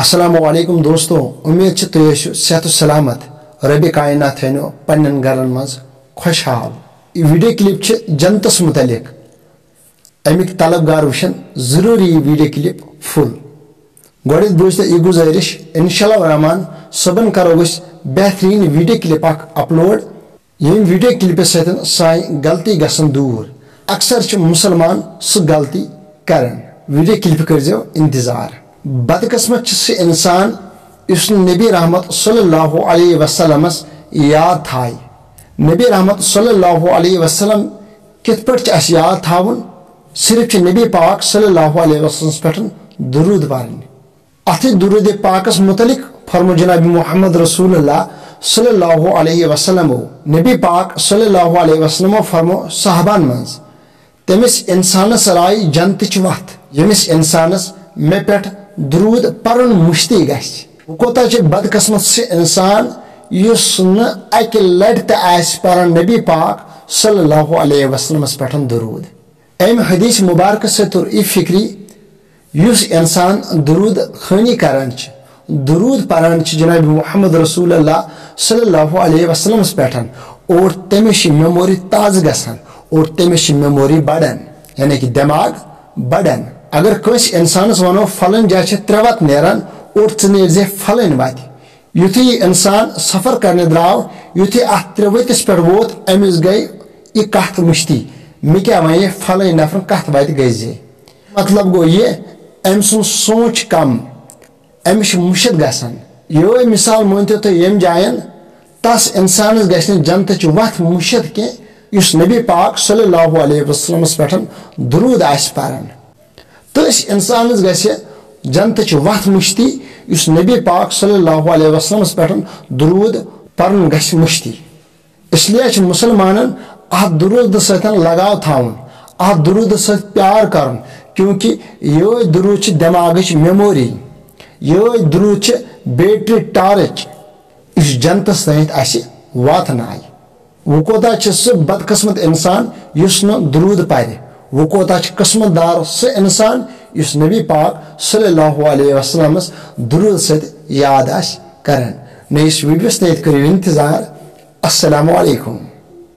अस्सलामुअलैकुम दोस्तों, उम्मीद है तुम सेहत सलामत रब कायनात थो पन्न गरन मज खुशहाल। वीडियो क्लिप जन्नतस मुतलिक अमिक तलबगार वुचन जरूरी वीडियो क्लिप फुल गोड़ बोज यह गुजारिश इंशाअल्लाह रहमान सबन करो बेहतरीन वीडियो क्लिप अपलोड यम वीडियो क्लिप सान गलती गसन दूर। अक्सर मुसलमान सह गलती करान। वीडियो क्लिप करो इंतजार। बदकिस्मत सह इंसान उस नबी रहमत सल्लल्लाहु अलैहि वसल्लम याद थाय। नबी रहमत सल्लल्लाहु अलैहि वसल्लम कित पट याद थावन, सिर्फ नबी पाक सल्लल्लाहु अलैहि वसल्लम पे दुरूद पारन। अथ दुरूद पाकस मुतलिक फरमो जनाब मोहम्मद रसूलुल्लाह सल्लल्लाहु अलैहि वसल्लम नबी पाक सल्लल्लाहु अलैहि वसल्लम फरमो साहबान मज तमिस इंसानस राय जन्नत वत यमिस इंसानस मे पे दुरूद परन मुश्ती गस। कोता बदकिस्मत से इंसान युस न अकि लट तन नबी पाक सल्लल्लाहु अलैहि वसल्लम पे दुरूद। अम हदीस मुबारक से तुर यह फिक्री युस इंसान दुरूद खानी करान दुरूद पारान जनाब मोहम्मद रसूलुल्लाह सल्लल्लाहु अलैहि वसल्लम पे और तमिस मेमोरी ताज़ गसान और तमिस मेमोरी बढ़न यानी कि दिमाग बढ़न। अगर कस इंसानस वनो फलन जाए 3 वत नेरान और चे फलन वत युथि इंसान सफर करने द्राव युथि अत 3 वतिस पे वोत अमिस गई यह कत मुश्ती मे क्या वन फलन नफर कत वत गई। मतलब गो ये अम सुन सोच कम अमिश मुशद गसान। ये मिसाल मानते तो यम जायन तस इंसानस गि जन्नत वत मुशद कि नबी पाक सल्लल्लाहु अलैहि वसल्लम पे दुरूद आस पारान। तस इंसानस गि जन्नत वत मुश्ती नबी पाक सल्लल्लाहु अलैहि वसल्लम पे दुरूद परन गि मुश्ती। इसलिए मुसलमान अत दुरूद सत लगाव थावन, अत दुरूद सत प्यार कर, क्योंकि ये दुरूद दिमाग मेमोरी, ये दुरूद बैटरी टार्च इस जन्नतस तथ वातन आय। वो कोता सह बदकिस्मत इंसान युस न दुरूद पारे। वो कोता किस्मत दार सह इंसान युस नबी पाक सल्लल्लाहु अलैहि वसल्लम दुरूद सत याद आस करान। नयिस वीडियोस तथ करियो इंतजार। अस्सलामु अलैकुम।